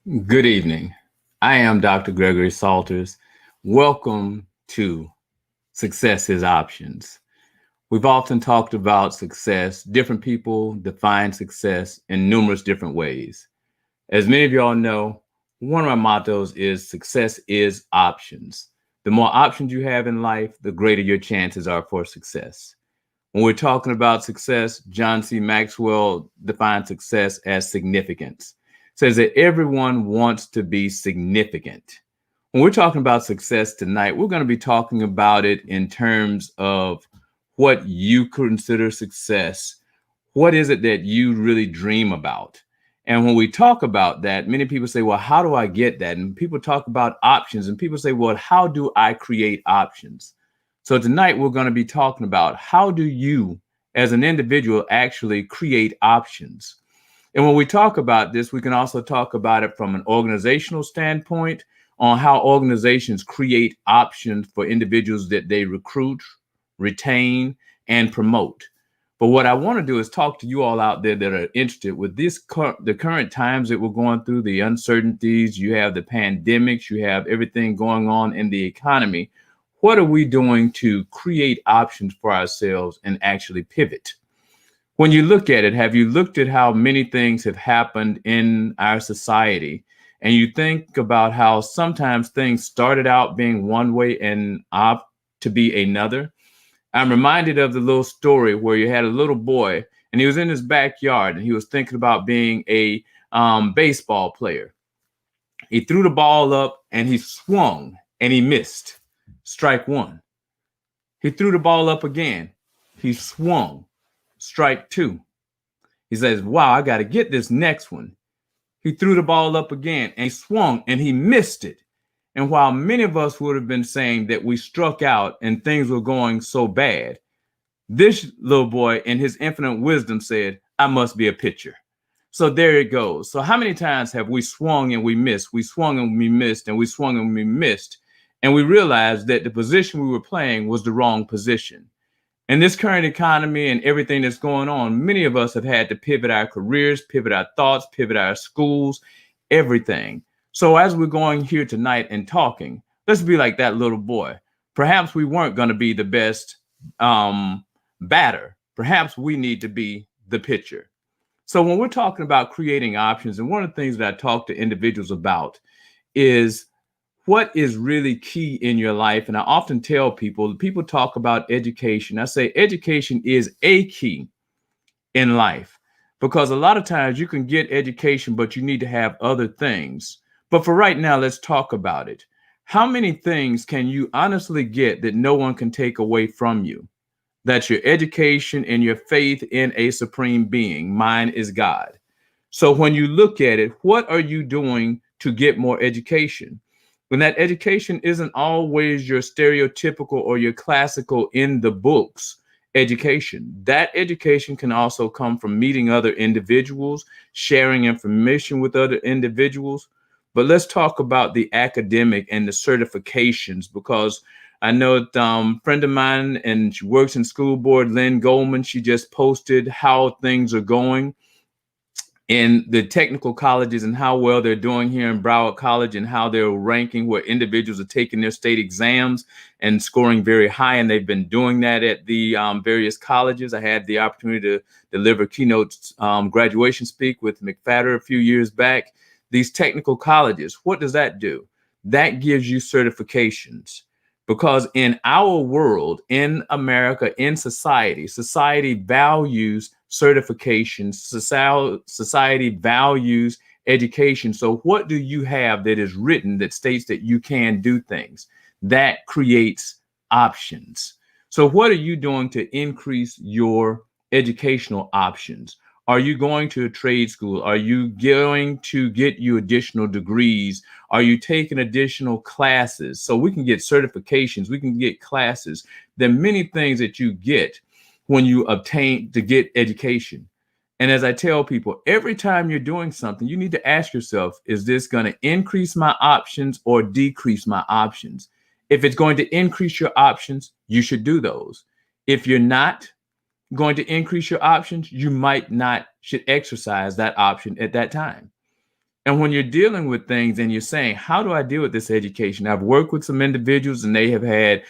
Good evening. I am Dr. Gregory Salters. Welcome to Success is Options. We've often talked about success. Different people define success in numerous different ways. As many of y'all know, one of my mottos is success is options. The more options you have in life, the greater your chances are for success. When we're talking about success, John C. Maxwell defines success as significance. Says that everyone wants to be significant. When we're talking about success tonight, we're going to be talking about it in terms of what you consider success. What is it that you really dream about? And when we talk about that, many people say, well, how do I get that? And people talk about options, and people say, well, how do I create options? So tonight we're going to be talking about how do you as an individual actually create options. And when we talk about this, we can also talk about it from an organizational standpoint on how organizations create options for individuals that they recruit, retain, and promote. But what I want to do is talk to you all out there that are interested with the current times that we're going through, the uncertainties, you have the pandemics, you have everything going on in the economy. What are we doing to create options for ourselves and actually pivot? When you look at it, have you looked at how many things have happened in our society? And you think about how sometimes things started out being one way and opt to be another. I'm reminded of the little story where you had a little boy and he was in his backyard and he was thinking about being a baseball player. He threw the ball up and he swung and he missed. Strike one. He threw the ball up again. He swung. Strike two. He says, wow, I got to get this next one. He threw the ball up again and he swung and he missed it. And while many of us would have been saying that we struck out and things were going so bad, this little boy in his infinite wisdom said, I must be a pitcher. So there it goes. So how many times have we swung and we missed? We swung and we missed and we swung and we missed. And we realized that the position we were playing was the wrong position. In this current economy and everything that's going on, many of us have had to pivot our careers, pivot our thoughts, pivot our schools, everything. So as we're going here tonight and talking, let's be like that little boy. Perhaps we weren't going to be the best batter. Perhaps we need to be the pitcher. So when we're talking about creating options, and one of the things that I talk to individuals about is what is really key in your life. And I often tell people talk about education. I say education is a key in life because a lot of times you can get education, but you need to have other things. But for right now, let's talk about it. How many things can you honestly get that no one can take away from you? That's your education and your faith in a supreme being. Mine is God. So when you look at it, what are you doing to get more education? When that education isn't always your stereotypical or your classical in the books education. That education can also come from meeting other individuals, sharing information with other individuals. But let's talk about the academic and the certifications because I know a friend of mine and she works in school board, Lynn Goldman, she just posted how things are going in the technical colleges and how well they're doing here in Broward College and how they're ranking where individuals are taking their state exams and scoring very high. And they've been doing that at the various colleges. I had the opportunity to deliver keynote graduation speak with McFadder a few years back. These technical colleges, what does that do? That gives you certifications. Because in our world, in America, in society values certifications, society values education. So what do you have that is written that states that you can do things? That creates options. So what are you doing to increase your educational options? Are you going to a trade school? Are you going to get you additional degrees? Are you taking additional classes? So we can get certifications, we can get classes. There are many things that you get when you obtain to get education. And as I tell people, every time you're doing something, you need to ask yourself, is this going to increase my options or decrease my options? If it's going to increase your options, you should do those. If you're not going to increase your options, you might not should exercise that option at that time. And when you're dealing with things and you're saying, how do I deal with this education? I've worked with some individuals and they have had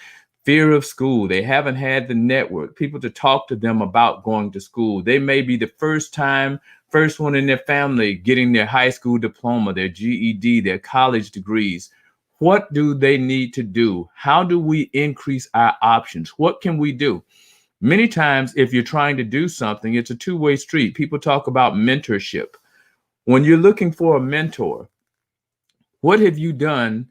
fear of school. They haven't had the network, people to talk to them about going to school. They may be the first one in their family getting their high school diploma, their GED, their college degrees. What do they need to do? How do we increase our options? What can we do? Many times, if you're trying to do something, it's a two-way street. People talk about mentorship. When you're looking for a mentor, what have you done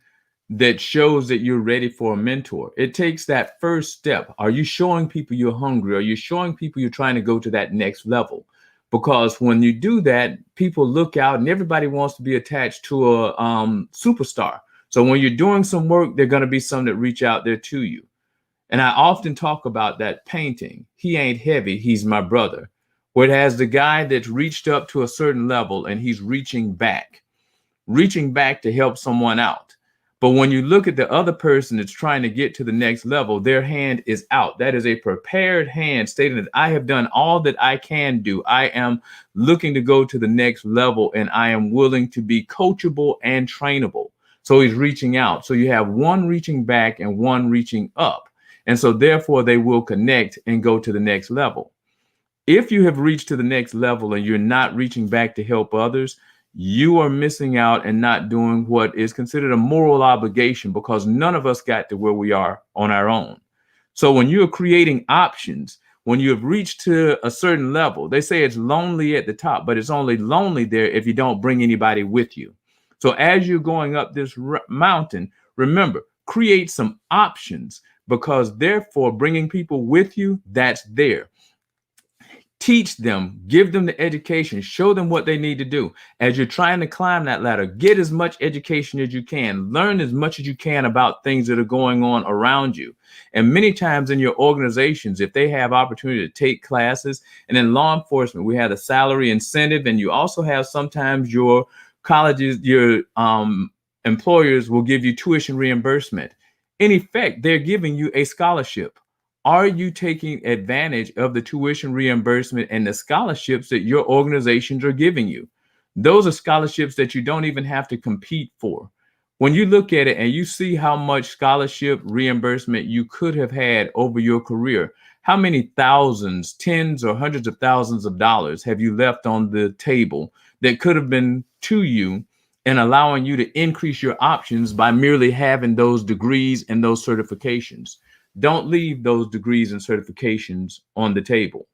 that shows that you're ready for a mentor? It takes that first step. Are you showing people you're hungry? Are you showing people you're trying to go to that next level? Because when you do that, people look out and everybody wants to be attached to a superstar. So when you're doing some work, there are going to be some that reach out there to you. And I often talk about that painting. He ain't heavy, he's my brother. Where it has the guy that's reached up to a certain level and he's reaching back to help someone out. But when you look at the other person that's trying to get to the next level, their hand is out. That is a prepared hand stating that I have done all that I can do. I am looking to go to the next level and I am willing to be coachable and trainable. So he's reaching out. So you have one reaching back and one reaching up. And so therefore they will connect and go to the next level. If you have reached to the next level and you're not reaching back to help others, you are missing out and not doing what is considered a moral obligation, because none of us got to where we are on our own. So when you're creating options, when you have reached to a certain level, they say it's lonely at the top, but it's only lonely there if you don't bring anybody with you. So as you're going up this mountain, remember, create some options, because therefore bringing people with you, that's there. Teach them, give them the education, show them what they need to do. As you're trying to climb that ladder, get as much education as you can, learn as much as you can about things that are going on around you. And many times in your organizations, if they have opportunity to take classes, and in law enforcement, we have a salary incentive, and you also have sometimes your colleges, your employers will give you tuition reimbursement. In effect, they're giving you a scholarship. Are you taking advantage of the tuition reimbursement and the scholarships that your organizations are giving you? Those are scholarships that you don't even have to compete for. When you look at it and you see how much scholarship reimbursement you could have had over your career, how many thousands, tens or hundreds of thousands of dollars have you left on the table that could have been to you and allowing you to increase your options by merely having those degrees and those certifications? Don't leave those degrees and certifications on the table.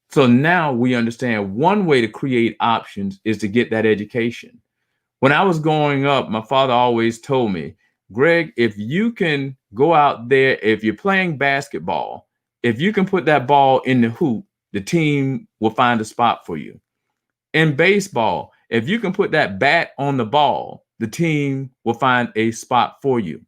So now we understand one way to create options is to get that education. When I was growing up, my father always told me, Greg, if you can go out there, if you're playing basketball, if you can put that ball in the hoop, the team will find a spot for you. In baseball, if you can put that bat on the ball, the team will find a spot for you.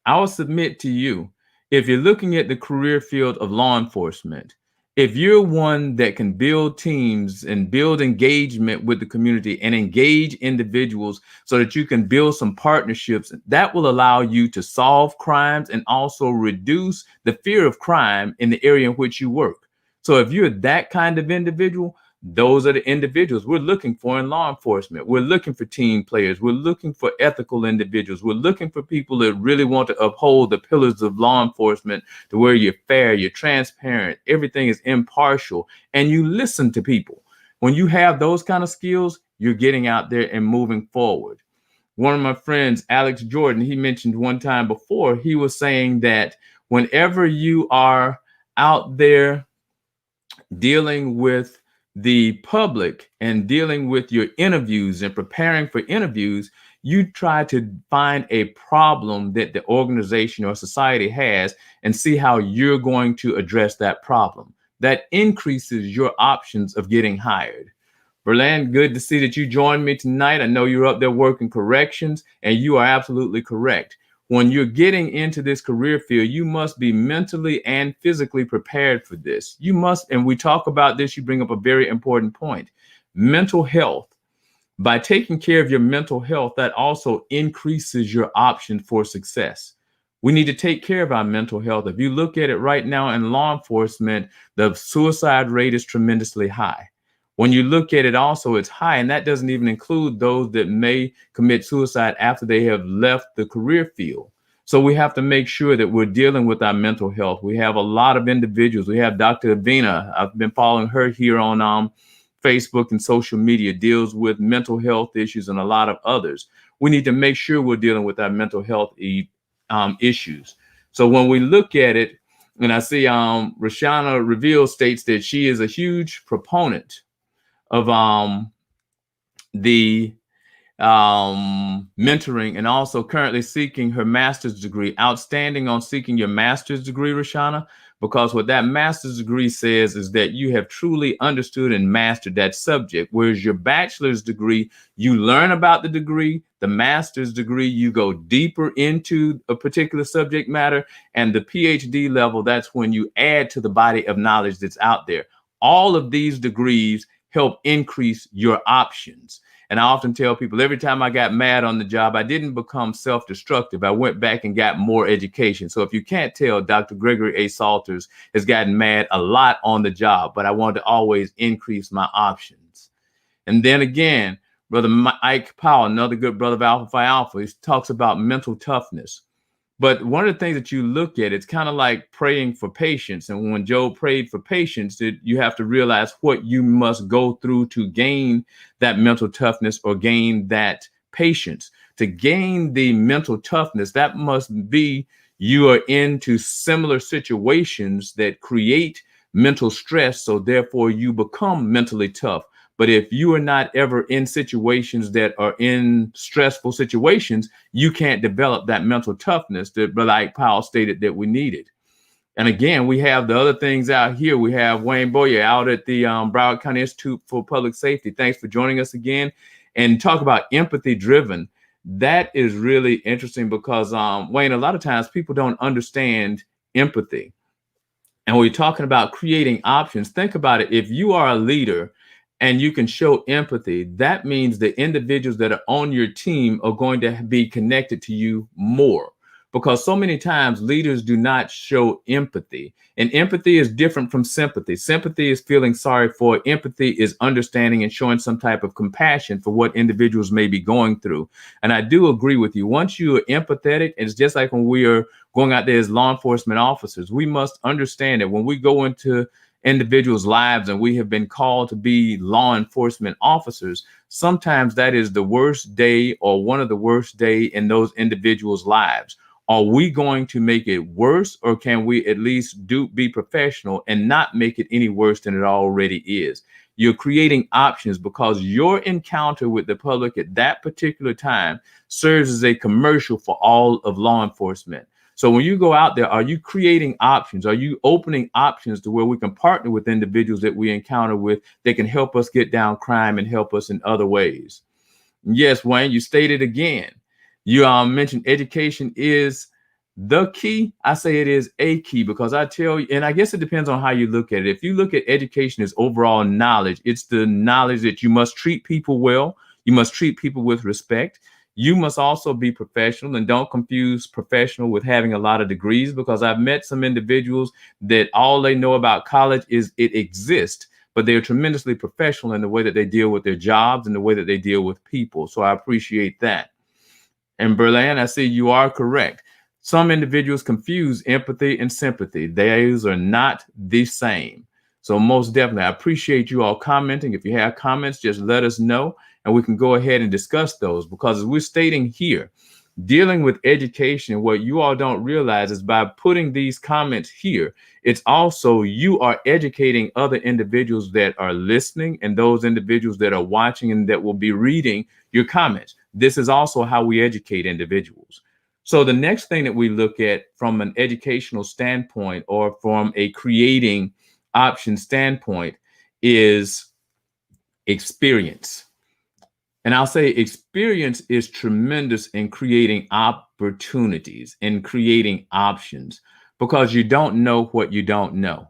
I will submit to you, if you're looking at the career field of law enforcement, if you're one that can build teams and build engagement with the community and engage individuals so that you can build some partnerships, that will allow you to solve crimes and also reduce the fear of crime in the area in which you work. So if you're that kind of individual, those are the individuals we're looking for in law enforcement. We're looking for team players. We're looking for ethical individuals. We're looking for people that really want to uphold the pillars of law enforcement, to where you're fair, you're transparent, everything is impartial, and you listen to people. When you have those kind of skills, you're getting out there and moving forward. One of my friends, Alex Jordan, he mentioned one time before, he was saying that whenever you are out there dealing with the public and dealing with your interviews and preparing for interviews, you try to find a problem that the organization or society has and see how you're going to address that problem. That increases your options of getting hired. Berlin, good to see that you joined me tonight. I know you're up there working corrections, and you are absolutely correct. When you're getting into this career field, you must be mentally and physically prepared for this. You must, and we talk about this, you bring up a very important point. Mental health. By taking care of your mental health, that also increases your option for success. We need to take care of our mental health. If you look at it right now in law enforcement, the suicide rate is tremendously high. When you look at it also, it's high, and that doesn't even include those that may commit suicide after they have left the career field. So we have to make sure that we're dealing with our mental health. We have a lot of individuals. We have Dr. Avina. I've been following her here on Facebook and social media, deals with mental health issues and a lot of others. We need to make sure we're dealing with our mental health issues. So when we look at it, and I see Rashana Reveal states that she is a huge proponent of the mentoring, and also currently seeking her master's degree. Outstanding on seeking your master's degree, Rashana, because what that master's degree says is that you have truly understood and mastered that subject. Whereas your bachelor's degree, you learn about the degree. The master's degree, you go deeper into a particular subject matter. And the PhD level, that's when you add to the body of knowledge that's out there. All of these degrees help increase your options. And I often tell people, every time I got mad on the job, I didn't become self-destructive. I went back and got more education. So if you can't tell, Dr. Gregory A. Salters has gotten mad a lot on the job, but I wanted to always increase my options. And then again, Brother Ike Powell, another good brother of Alpha Phi Alpha, he talks about mental toughness. But one of the things that you look at, it's kind of like praying for patience. And when Job prayed for patience, you have to realize what you must go through to gain that mental toughness or gain that patience. To gain the mental toughness, that must be you are into similar situations that create mental stress. So therefore, you become mentally tough. But if you are not ever in situations that are in stressful situations, you can't develop that mental toughness that Brother Ike Powell stated that we needed. And again, we have the other things out here. We have Wayne Boyer out at the Broward County Institute for Public Safety. Thanks for joining us again. And talk about empathy driven. That is really interesting because, Wayne, a lot of times people don't understand empathy. And when we're talking about creating options, think about it. If you are a leader and you can show empathy, that means the individuals that are on your team are going to be connected to you more. Because so many times leaders do not show empathy. And empathy is different from sympathy. Sympathy is feeling sorry for. Empathy is understanding and showing some type of compassion for what individuals may be going through. And I do agree with you. Once you are empathetic, it's just like when we are going out there as law enforcement officers, we must understand that when we go into individuals' lives and we have been called to be law enforcement officers, sometimes that is the worst day or one of the worst days in those individuals' lives. Are we going to make it worse, or can we at least be professional and not make it any worse than it already is? You're creating options because your encounter with the public at that particular time serves as a commercial for all of law enforcement. So when you go out there, are you creating options? Are you opening options to where we can partner with individuals that we encounter with that can help us get down crime and help us in other ways? Yes, Wayne, you stated again. You mentioned education is the key. I say it is a key because I tell you, and I guess it depends on how you look at it. If you look at education as overall knowledge, it's the knowledge that you must treat people well. You must treat people with respect. You must also be professional, and don't confuse professional with having a lot of degrees, because I've met some individuals that all they know about college is it exists, but they're tremendously professional in the way that they deal with their jobs and the way that they deal with people. So I appreciate that. And Berlin, I see you are correct. Some individuals confuse empathy and sympathy. Those are not the same. So most definitely, I appreciate you all commenting. If you have comments, just let us know and we can go ahead and discuss those, because as we're stating here, dealing with education, what you all don't realize is by putting these comments here, it's also you are educating other individuals that are listening and those individuals that are watching and that will be reading your comments. This is also how we educate individuals. So the next thing that we look at from an educational standpoint or from a creating option standpoint is experience. And I'll say experience is tremendous in creating opportunities, in creating options, because you don't know what you don't know.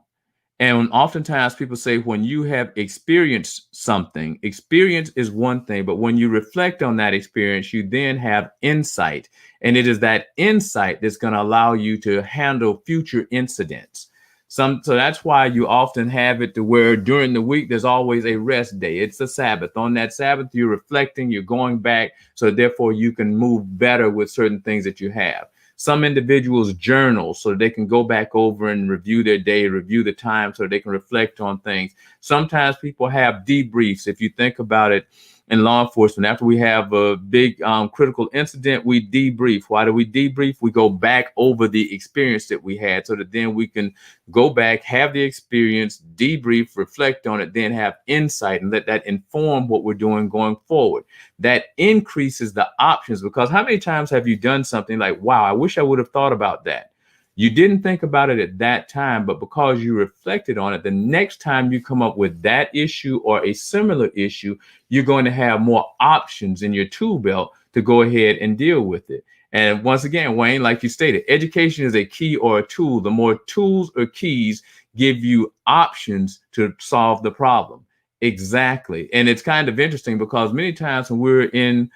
And oftentimes people say when you have experienced something, experience is one thing, but when you reflect on that experience, you then have insight. And it is that insight that's going to allow you to handle future incidents. So that's why you often have it to where during the week there's always a rest day. It's a Sabbath. On that Sabbath, you're reflecting, you're going back, so therefore you can move better with certain things that you have. Some individuals journal so they can go back over and review their day, review the time, so they can reflect on things. Sometimes people have debriefs. If you think about it, in law enforcement, after we have a big critical incident, we debrief. Why do we debrief? We go back over the experience that we had so that then we can go back, have the experience, debrief, reflect on it, then have insight and let that inform what we're doing going forward. That increases the options, because how many times have you done something like, wow, I wish I would have thought about that? You didn't think about it at that time, but because you reflected on it, the next time you come up with that issue or a similar issue, you're going to have more options in your tool belt to go ahead and deal with it. And once again, Wayne, like you stated, education is a key or a tool. The more tools or keys give you options to solve the problem. Exactly. And it's kind of interesting because many times when we're in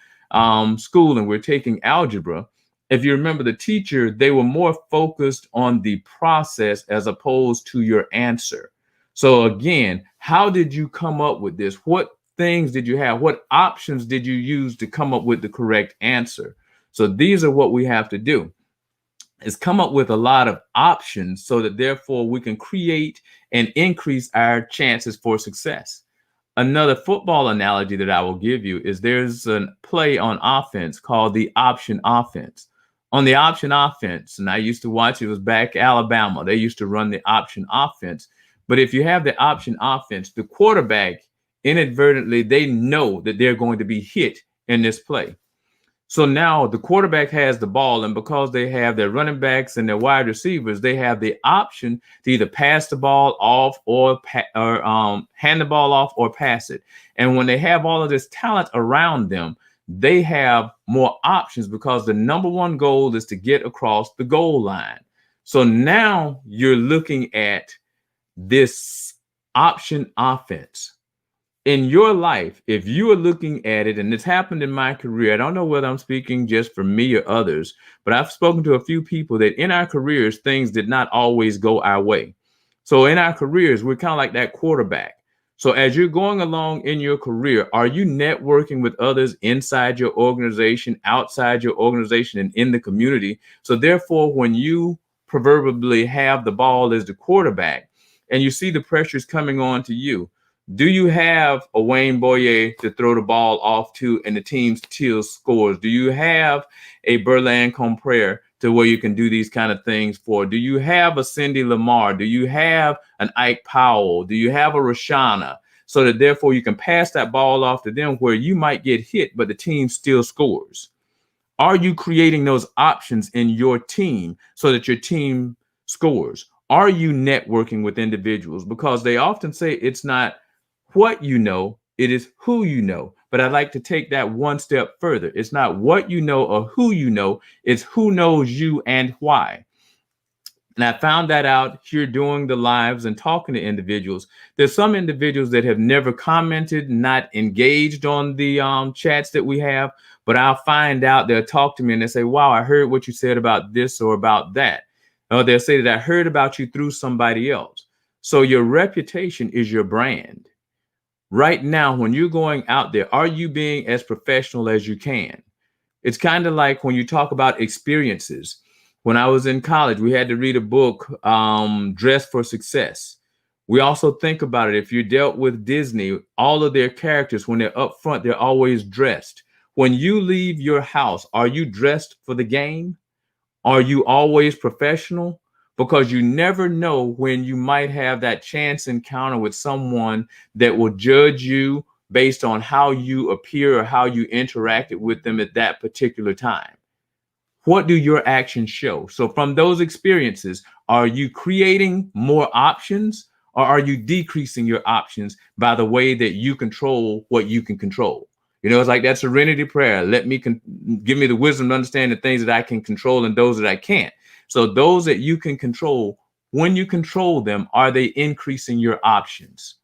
school and we're taking algebra, if you remember the teacher, they were more focused on the process as opposed to your answer. So again, how did you come up with this? What things did you have? What options did you use to come up with the correct answer? So these are what we have to do, is come up with a lot of options so that therefore we can create and increase our chances for success. Another football analogy that I will give you is there's a play on offense called the option offense. On the option offense, and I used to watch, it was back Alabama, they used to run the option offense. But if you have the option offense, the quarterback inadvertently, they know that they're going to be hit in this play. So now the quarterback has the ball, and because they have their running backs and their wide receivers, they have the option to either pass the ball off or hand the ball off or pass it. And when they have all of this talent around them, they have more options because the number one goal is to get across the goal line. So now you're looking at this option offense. In your life, if you are looking at it, and it's happened in my career, I don't know whether I'm speaking just for me or others, but I've spoken to a few people that in our careers, things did not always go our way. So in our careers, we're kind of like that quarterback. So as you're going along in your career, are you networking with others inside your organization, outside your organization, and in the community? So therefore, when you proverbially have the ball as the quarterback and you see the pressures coming on to you, do you have a Wayne Boyer to throw the ball off to and the team still scores? Do you have a Berlin Comprere to where you can do these kind of things for? Do you have a Cindy Lamar? Do you have an Ike Powell? Do you have a Rashana? So that therefore you can pass that ball off to them where you might get hit, but the team still scores. Are you creating those options in your team so that your team scores? Are you networking with individuals? Because they often say it's not what you know, it is who you know. But I'd like to take that one step further. It's not what you know or who you know, it's who knows you and why. And I found that out here doing the lives and talking to individuals. There's some individuals that have never commented, not engaged on the chats that we have, but I'll find out, they'll talk to me and they say, wow, I heard what you said about this or about that. Or they'll say that I heard about you through somebody else. So your reputation is your brand. Right now, when you're going out there, are you being as professional as you can? It's kind of like when you talk about experiences. When I was in college, we had to read a book, Dress for Success. We also think about it. If you dealt with Disney, all of their characters, when they're up front, they're always dressed. When you leave your house, are you dressed for the game? Are you always professional? Because you never know when you might have that chance encounter with someone that will judge you based on how you appear or how you interacted with them at that particular time. What do your actions show? So from those experiences, are you creating more options or are you decreasing your options by the way that you control what you can control? You know, it's like that serenity prayer. Let me give me the wisdom to understand the things that I can control and those that I can't. So those that you can control, when you control them, are they increasing your options?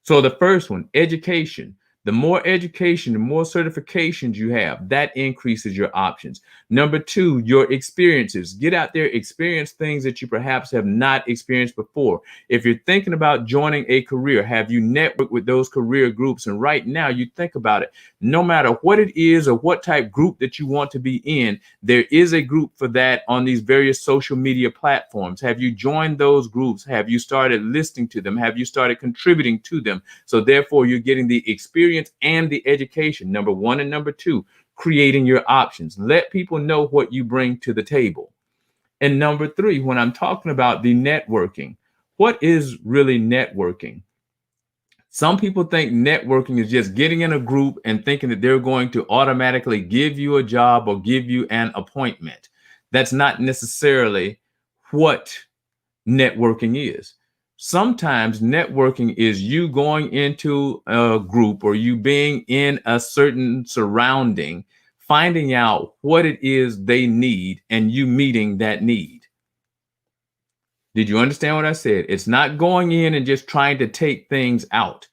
So the first one, education. The more education, the more certifications you have, that increases your options. Number two, your experiences. Get out there, experience things that you perhaps have not experienced before. If you're thinking about joining a career, have you networked with those career groups? And right now, you think about it, no matter what it is or what type group that you want to be in, there is a group for that on these various social media platforms. Have you joined those groups? Have you started listening to them? Have you started contributing to them? So therefore, you're getting the experience and the education. Number one and number two, creating your options. Let people know what you bring to the table. And number three, when I'm talking about the networking, what is really networking? Some people think networking is just getting in a group and thinking that they're going to automatically give you a job or give you an appointment. That's not necessarily what networking is. Sometimes networking is you going into a group or you being in a certain surrounding, finding out what it is they need and you meeting that need. Did you understand what I said? It's not going in and just trying to take things out.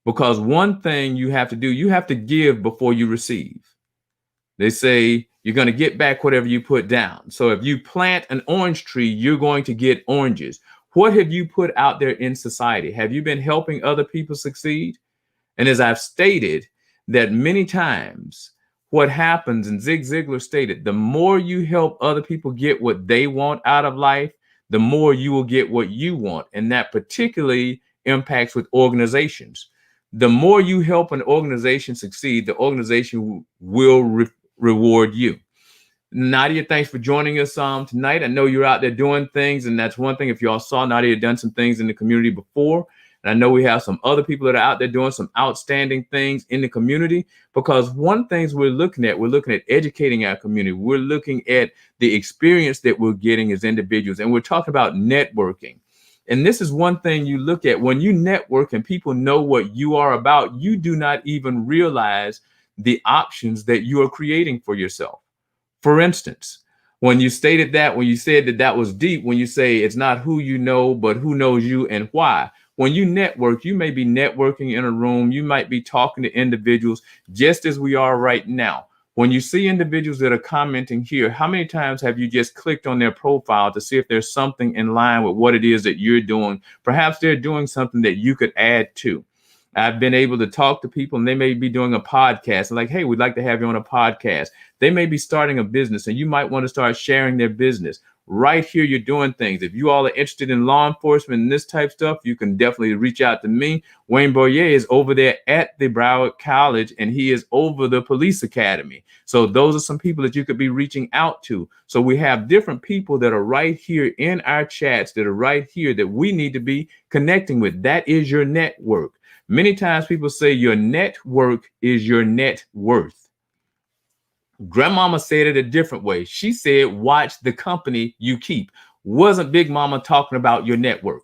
Because one thing you have to do, you have to give before you receive. They say you're going to get back whatever you put down. So if you plant an orange tree, you're going to get oranges. What have you put out there in society? Have you been helping other people succeed? And as I've stated that many times, what happens, and Zig Ziglar stated, the more you help other people get what they want out of life, the more you will get what you want. And that particularly impacts with organizations. The more you help an organization succeed, the organization will reward you. Nadia, thanks for joining us tonight. I know you're out there doing things, and that's one thing. If y'all saw, Nadia had done some things in the community before. And I know we have some other people that are out there doing some outstanding things in the community, because one thing we're looking at educating our community. We're looking at the experience that we're getting as individuals, and we're talking about networking. And this is one thing you look at when you network and people know what you are about, you do not even realize the options that you are creating for yourself. For instance, when you said that was deep, when you say it's not who you know, but who knows you and why. When you network, you may be networking in a room. You might be talking to individuals just as we are right now. When you see individuals that are commenting here, how many times have you just clicked on their profile to see if there's something in line with what it is that you're doing? Perhaps they're doing something that you could add to. I've been able to talk to people, and they may be doing a podcast. Like, hey, we'd like to have you on a podcast. They may be starting a business, and you might want to start sharing their business. Right here, you're doing things. If you all are interested in law enforcement and this type stuff, you can definitely reach out to me. Wayne Boyer is over there at the Broward College, and he is over the police academy. So those are some people that you could be reaching out to. So we have different people that are right here in our chats that are right here that we need to be connecting with. That is your network. Many times people say your network is your net worth. Grandmama said it a different way. She said, watch the company you keep. Wasn't Big Mama talking about your network?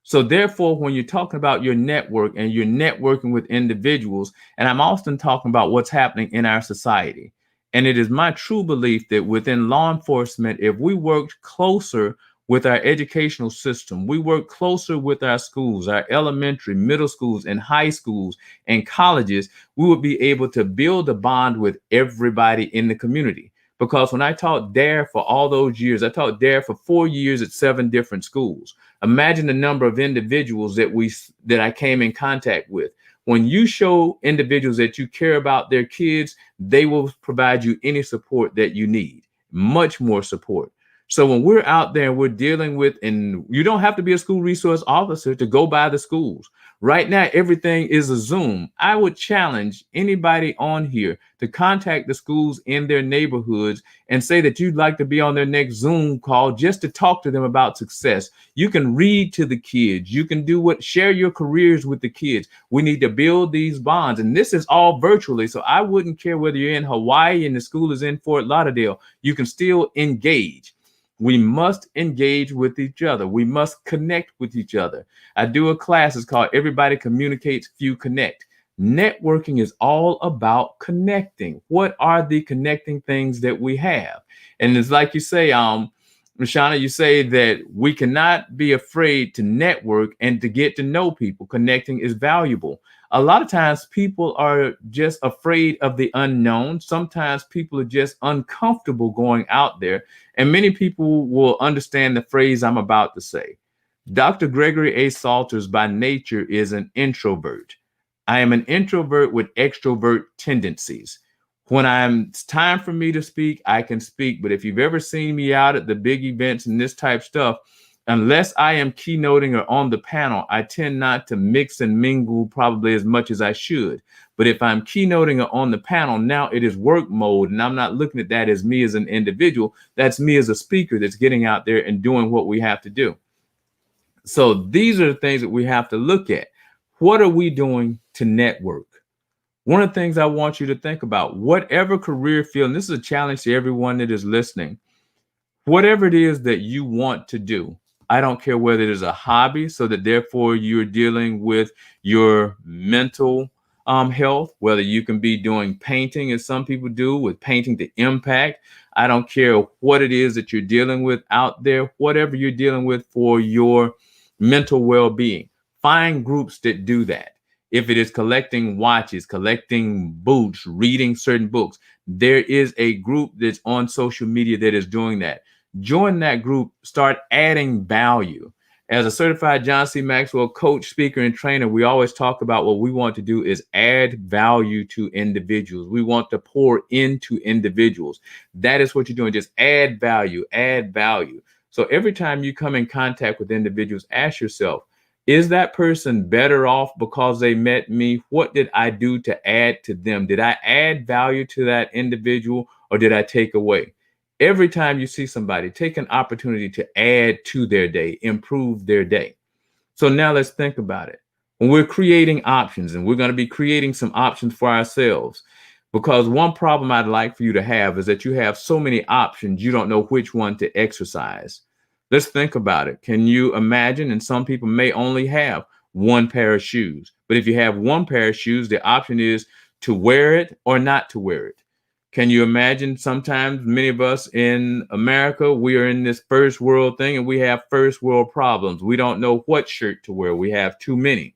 So therefore, when you're talking about your network and you're networking with individuals, and I'm often talking about what's happening in our society. And it is my true belief that within law enforcement, if we worked closer with our educational system, we work closer with our schools, our elementary, middle schools, and high schools and colleges, we would be able to build a bond with everybody in the community. Because when I taught DARE for all those years, I taught DARE for 4 years at 7 different schools. Imagine the number of individuals that I came in contact with. When you show individuals that you care about their kids, they will provide you any support that you need, much more support. So when we're out there and we're dealing with, and you don't have to be a school resource officer to go by the schools. Right now, everything is a Zoom. I would challenge anybody on here to contact the schools in their neighborhoods and say that you'd like to be on their next Zoom call just to talk to them about success. You can read to the kids. You can share your careers with the kids. We need to build these bonds. And this is all virtually. So I wouldn't care whether you're in Hawaii and the school is in Fort Lauderdale. You can still engage. We must engage with each other. We must connect with each other. I do a class, it's called Everybody Communicates, Few Connect. Networking is all about connecting. What are the connecting things that we have? And it's like you say, Rashana, you say that we cannot be afraid to network and to get to know people. Connecting is valuable. A lot of times people are just afraid of the unknown. Sometimes people are just uncomfortable going out there. And many people will understand the phrase I'm about to say. Dr. Gregory A. Salters by nature is an introvert. I am an introvert with extrovert tendencies. It's time for me to speak, I can speak. But if you've ever seen me out at the big events and this type stuff, unless I am keynoting or on the panel, I tend not to mix and mingle probably as much as I should. But if I'm keynoting or on the panel, now it is work mode. And I'm not looking at that as me as an individual. That's me as a speaker that's getting out there and doing what we have to do. So these are the things that we have to look at. What are we doing to network? One of the things I want you to think about, whatever career field, and this is a challenge to everyone that is listening, whatever it is that you want to do, I don't care whether it is a hobby, so that therefore you're dealing with your mental health, whether you can be doing painting as some people do with painting to impact. I don't care what it is that you're dealing with out there, whatever you're dealing with for your mental well-being. Find groups that do that. If it is collecting watches, collecting boots, reading certain books, there is a group that's on social media that is doing that. Join that group, start adding value. As a certified John C. Maxwell coach, speaker, and trainer, we always talk about what we want to do is add value to individuals. We want to pour into individuals. That is what you're doing. Just add value, add value. So every time you come in contact with individuals, ask yourself, is that person better off because they met me? What did I do to add to them? Did I add value to that individual, or did I take away? Every time you see somebody, take an opportunity to add to their day, improve their day. So now let's think about it. When we're creating options, and we're going to be creating some options for ourselves, because one problem I'd like for you to have is that you have so many options, you don't know which one to exercise. Let's think about it. Can you imagine? And some people may only have one pair of shoes. But if you have one pair of shoes, the option is to wear it or not to wear it. Can you imagine? Sometimes many of us in America, we are in this first world thing and we have first world problems. We don't know what shirt to wear. We have too many.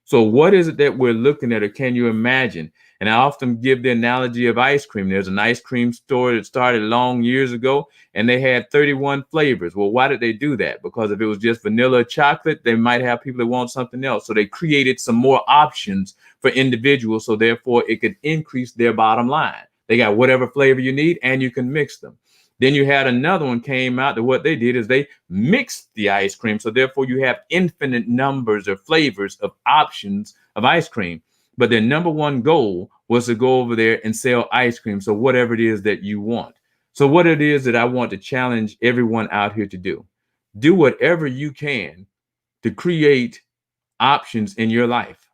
So what is it that we're looking at, or can you imagine? And I often give the analogy of ice cream. There's an ice cream store that started long years ago, and they had 31 flavors. Well, why did they do that? Because if it was just vanilla or chocolate, they might have people that want something else. So they created some more options for individuals, so therefore it could increase their bottom line. They got whatever flavor you need, and you can mix them. Then you had another one came out that what they did is they mixed the ice cream. So therefore you have infinite numbers of flavors of options of ice cream. But their number one goal was to go over there and sell ice cream. So whatever it is that you want. So what it is that I want to challenge everyone out here to do whatever you can to create options in your life.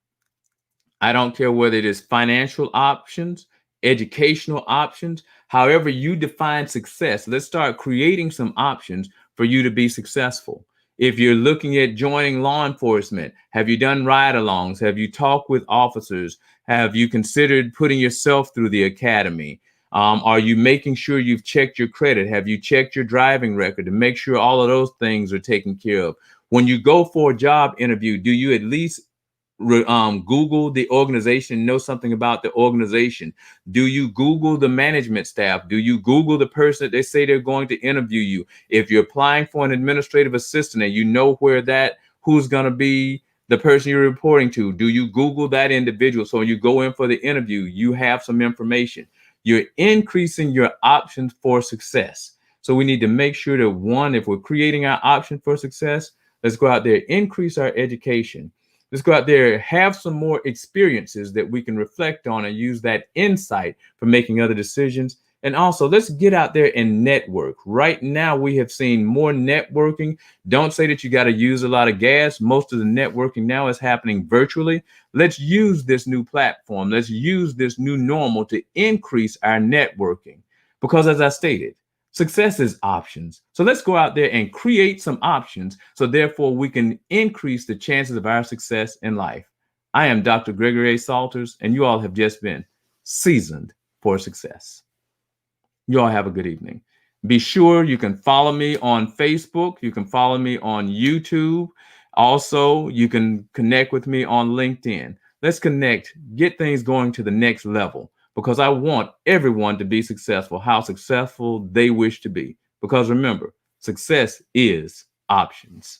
I don't care whether it is financial options, educational options, however you define success. Let's start creating some options for you to be successful. If you're looking at joining law enforcement, have you done ride-alongs? Have you talked with officers? Have you considered putting yourself through the academy? Are you making sure you've checked your credit? Have you checked your driving record to make sure all of those things are taken care of? When you go for a job interview, do you at least Google the organization, know something about the organization? Do you Google the management staff? Do you Google the person that they say they're going to interview you? If you're applying for an administrative assistant and you know who's going to be the person you're reporting to, do you Google that individual? So when you go in for the interview, you have some information. You're increasing your options for success. So we need to make sure that, one, if we're creating our option for success, let's go out there, increase our education. Let's go out there, have some more experiences that we can reflect on and use that insight for making other decisions. And also, let's get out there and network. Right now, we have seen more networking. Don't say that you got to use a lot of gas. Most of the networking now is happening virtually. Let's use this new platform. Let's use this new normal to increase our networking. Because as I stated, success is options. So let's go out there and create some options so therefore we can increase the chances of our success in life. I am Dr. Gregory A. Salters, and you all have just been seasoned for success. You all have a good evening. Be sure you can follow me on Facebook. You can follow me on YouTube. Also, you can connect with me on LinkedIn. Let's connect, get things going to the next level because I want everyone to be successful, how successful they wish to be. Because remember, success is options.